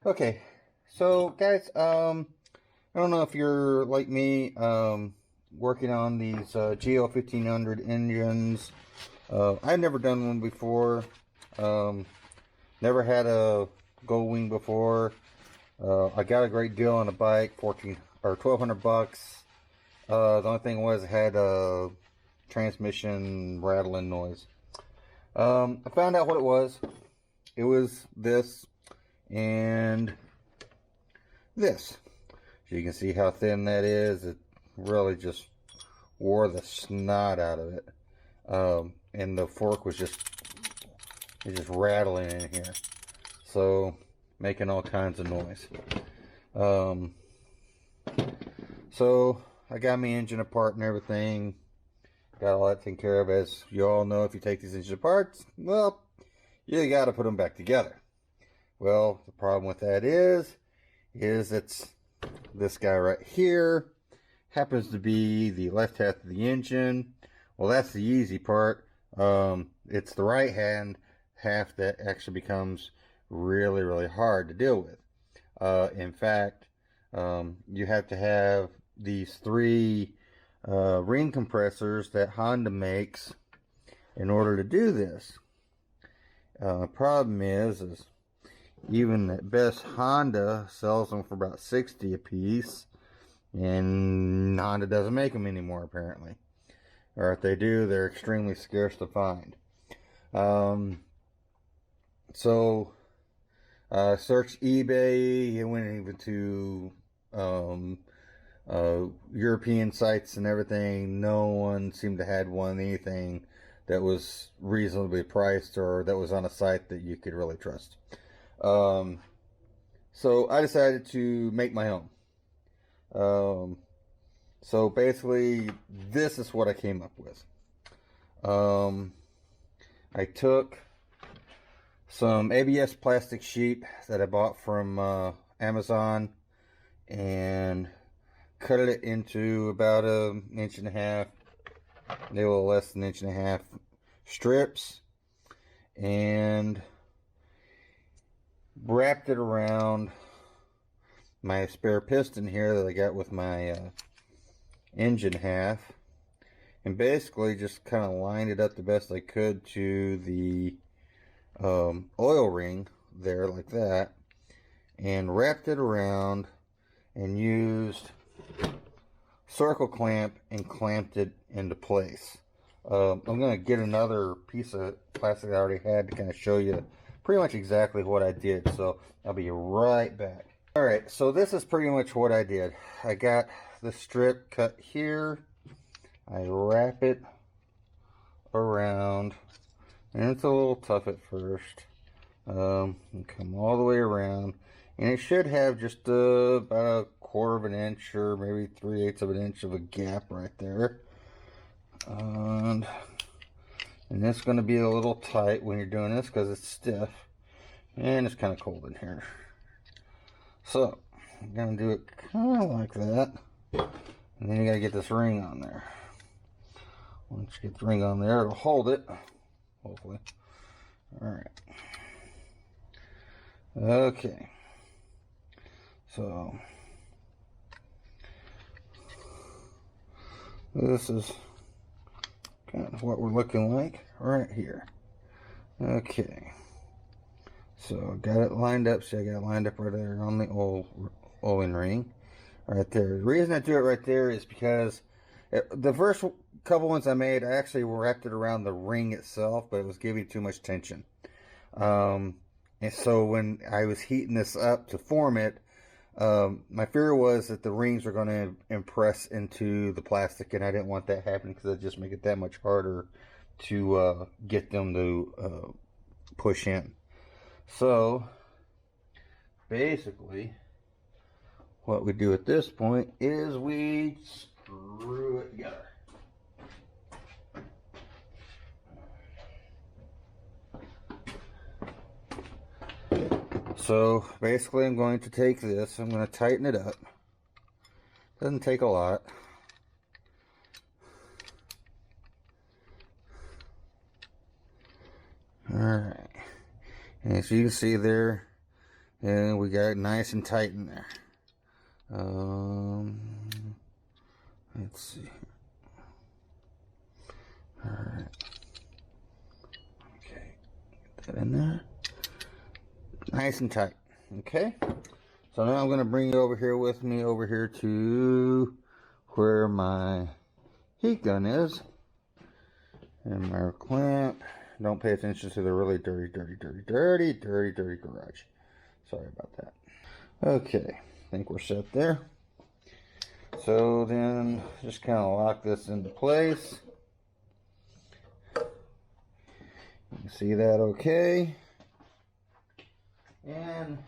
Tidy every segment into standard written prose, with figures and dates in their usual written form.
Okay, so guys, I don't know if you're like me, working on these GL 1500 engines. I've never done one before. Um, Never had a Goldwing before. I got a great deal on a bike, 14 or 1200 bucks. The only thing was it had a transmission rattling noise. I found out what it was. It was this and this. So you can see how thin that is. It really just wore the snot out of it. And the fork was just rattling in here. So making all kinds of noise. Um, so I got my engine apart and everything. Got all that taken care of. As you all know, if you take these engine apart, well, you got to put them back together. Well, the problem with that is it's this guy right here. Happens to be the left half of the engine. Well, that's the easy part. It's the right hand half that actually becomes really, really hard to deal with. In fact, you have to have these three ring compressors that Honda makes in order to do this. Problem is even at best Honda sells them for about 60 a piece, and Honda doesn't make them anymore apparently. Or if they do, they're extremely scarce to find. Um, so searched eBay. It went even to European sites and everything. No one seemed to had one anything that was reasonably priced or that was on a site that you could really trust. Um, so I decided to make my own. Um, so basically, this is what I came up with. Um, I took some ABS plastic sheet that I bought from Amazon and cut it into about an inch and a half, a little less than an inch and a half strips, and wrapped it around my spare piston here that I got with my engine half, and basically just kind of lined it up the best I could to the oil ring there like that, and wrapped it around and used circle clamp and clamped it into place. I'm going to get another piece of plastic I already had to kind of show you pretty much exactly what I did, so I'll be right back. Alright, so this is pretty much what I did. I got the strip cut here, I wrap it around, and it's a little tough at first. And come all the way around, and it should have just about a quarter of an inch or maybe 3/8 of an inch of a gap right there. And it's going to be a little tight when you're doing this because it's stiff and it's kind of cold in here. So I'm going to do it kind of like that, and then you got to get this ring on there. Once you get the ring on there, it'll hold it, hopefully. Alright. Okay. So this is kind of what we're looking like right here. Okay. So got it lined up. See, I got it lined up right there on the oiling ring right there. The reason I do it right there is because the first couple ones I made, I actually wrapped it around the ring itself, but it was giving too much tension. And so when I was heating this up to form it, my fear was that the rings were going to impress into the plastic, and I didn't want that happening because it'd just make it that much harder to get them to push in. So basically, what we do at this point is we screw it together. So basically, I'm going to take this, I'm going to tighten it up. Doesn't take a lot. Alright. And as you can see there, And we got it nice and tight in there. Let's see. Alright. Okay. Get that in there. Nice and tight. Okay. So now I'm going to bring you over here with me over here to where my heat gun is. And my clamp. Don't pay attention to the really dirty garage. Sorry about that. Okay. I think we're set there. So then just kind of lock this into place. You can see that okay. And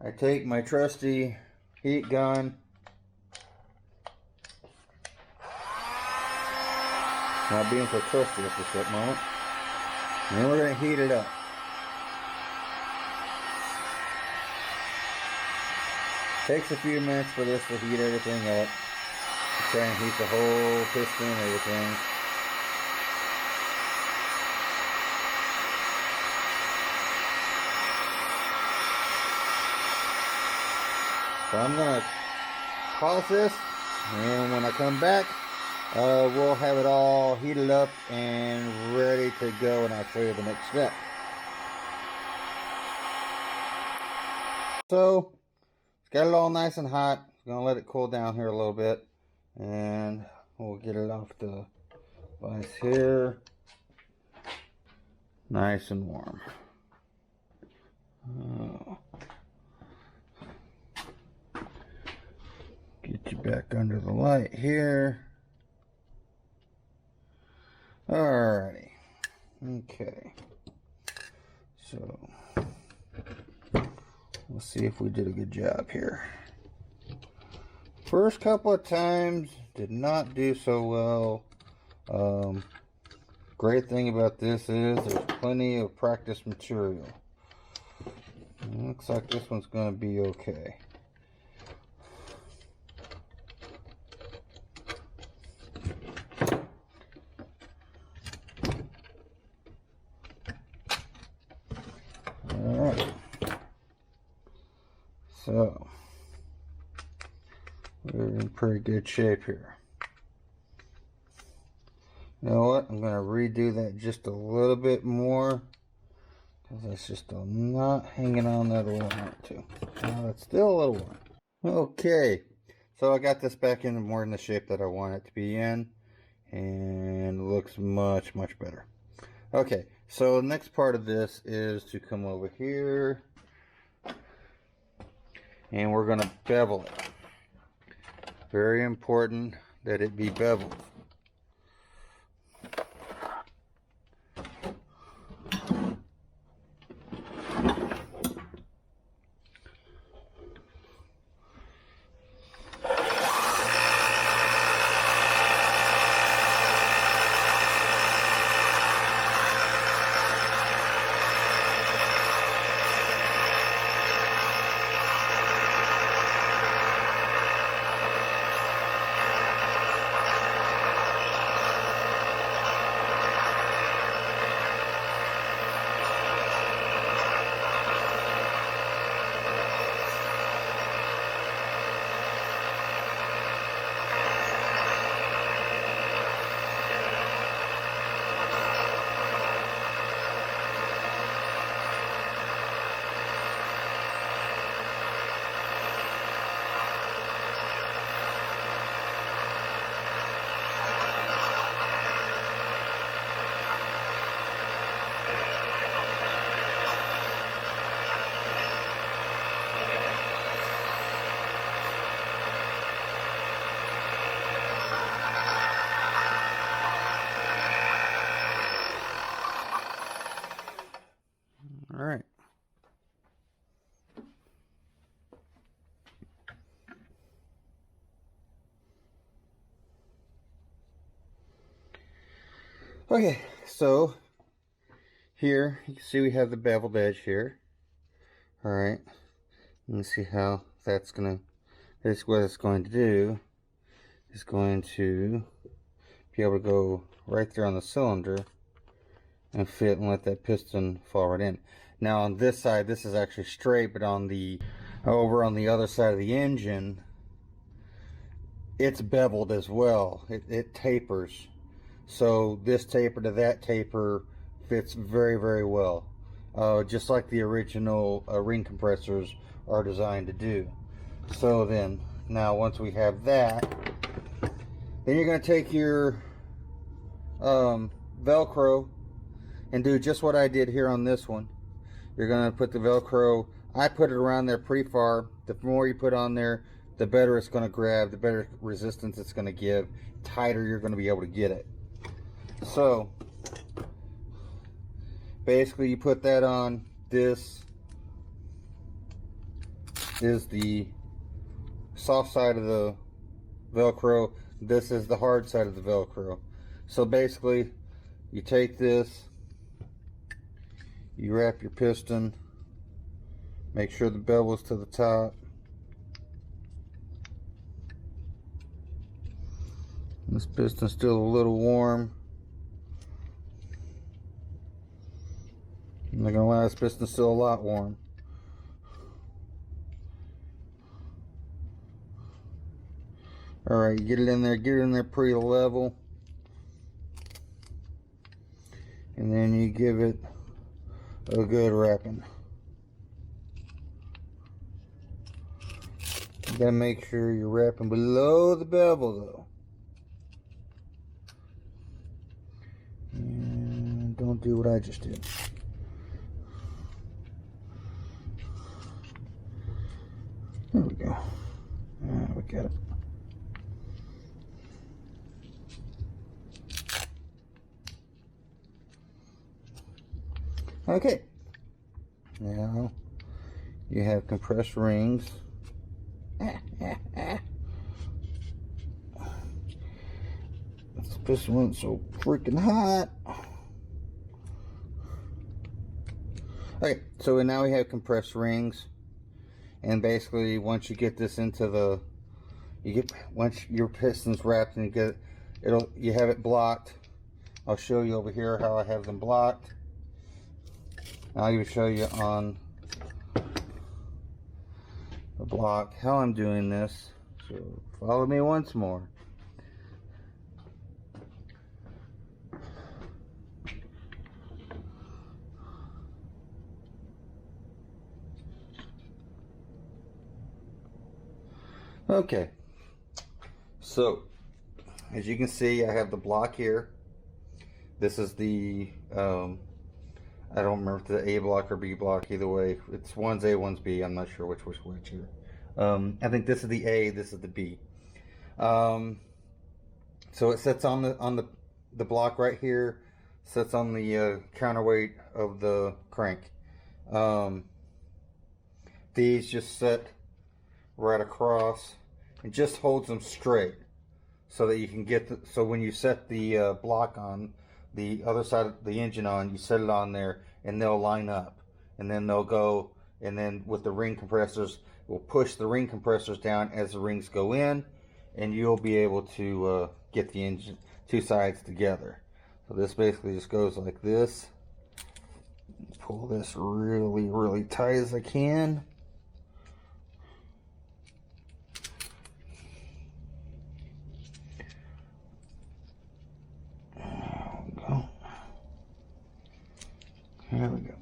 I take my trusty heat gun. Not being so trusty at this moment. And then we're going to heat it up. Takes a few minutes for this to heat everything up. Try and heat the whole piston and everything. So I'm going to pause this, and when I come back, we'll have it all heated up and ready to go, and I'll show you the next step. So, it's got it all nice and hot. I'm going to let it cool down here a little bit, and we'll get it off the device here. Nice and warm. Get you back under the light here. Alrighty. Okay. So, we'll see if we did a good job here. First couple of times did not do so well. Great thing about this is there's plenty of practice material. Looks like this one's going to be okay. Alright. So, we're in pretty good shape here. You know what? I'm going to redo that just a little bit more, because it's just not hanging on that I want it to. Now it's still a little warm. Okay, so I got this back in more in the shape that I want it to be in, and it looks much better. Okay, so the next part of this is to come over here, and we're going to bevel it. Very important that it be beveled. Alright. Okay, so here you can see we have the beveled edge here. Alright. You can see how that's what it's going to do is going to be able to go right there on the cylinder and fit and let that piston fall right in. Now on this side, this is actually straight, but on the over on the other side of the engine, it's beveled as well. It tapers. So this taper to that taper fits very, very well. Just like the original ring compressors are designed to do. So then, now once we have that, then you're going to take your Velcro and do just what I did here on this one. You're going to put the Velcro, I put it around there pretty far. The more you put on there, the better it's going to grab, the better resistance it's going to give, tighter you're going to be able to get it. So basically you put that on. This is the soft side of the Velcro, this is the hard side of the Velcro. So basically you take this, you wrap your piston, make sure the bevel's to the top. This piston's still a little warm. I'm not gonna lie, this piston's still a lot warm. Alright, get it in there pretty level. And then you give it a good wrapping. You gotta make sure you're wrapping below the bevel though. And don't do what I just did. There we go. We got it. Okay. Now you have compressed rings. This one's so freaking hot. Okay, so now we have compressed rings. And basically, once you get this into the, once your piston's wrapped and you have it blocked. I'll show you over here how I have them blocked. I'll even show you on the block how I'm doing this. So follow me once more. Okay, so as you can see, I have the block here. This is the I don't remember if it's the A block or B block. Either way, it's one's A, one's B. I'm not sure which here. I think this is the A, this is the B. So it sits on the block right here. Sits on the counterweight of the crank. These just sit right across and just holds them straight so that you can get so when you set the block on the other side of the engine on, you set it on there and they'll line up, and then they'll go, and then with the ring compressors, we'll push the ring compressors down as the rings go in, and you'll be able to get the engine two sides together. So this basically just goes like this. Pull this really tight as I can. There we go.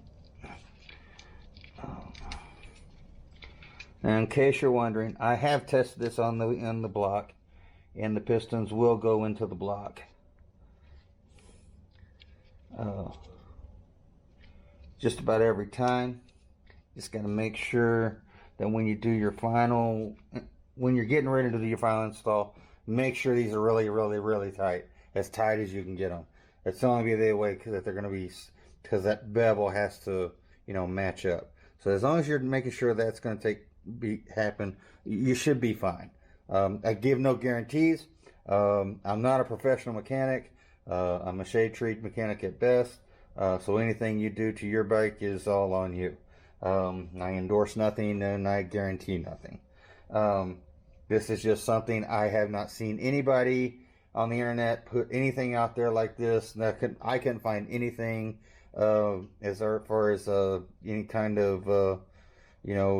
Now, in case you're wondering, I have tested this on the block, and the pistons will go into the block. Just about every time. Just got to make sure that when you do your final, when you're getting ready to do your final install, make sure these are really tight, as tight as you can get them. It's only the way that they're going to be, because that bevel has to, match up. So as long as you're making sure that's going to happen, you should be fine. I give no guarantees. I'm not a professional mechanic. I'm a shade tree mechanic at best. So anything you do to your bike is all on you. I endorse nothing and I guarantee nothing. This is just something I have not seen anybody on the internet put anything out there like this. I couldn't find anything as far as any kind of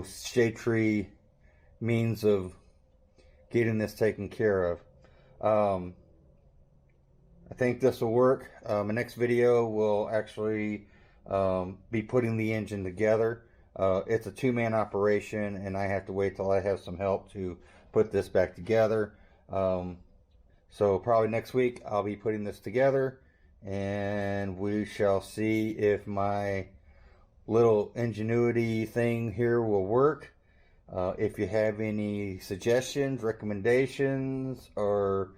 shade tree means of getting this taken care of. I think this will work. My next video will actually be putting the engine together. It's a two-man operation, and I have to wait till I have some help to put this back together. So probably next week I'll be putting this together, and we shall see if my little ingenuity thing here will work. If you have any suggestions, recommendations, or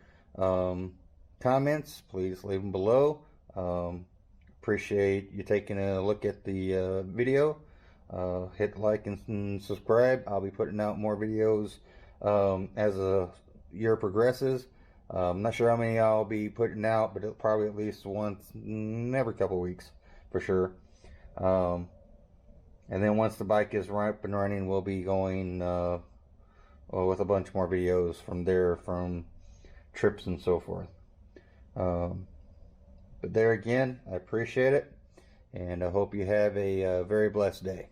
comments, please leave them below. Appreciate you taking a look at the video. Hit like and subscribe. I'll be putting out more videos as the year progresses. I'm not sure how many I'll be putting out, but it'll probably at least once every couple of weeks for sure. And then once the bike is up and running, we'll be going with a bunch more videos from there, from trips and so forth. But there again, I appreciate it, and I hope you have a very blessed day.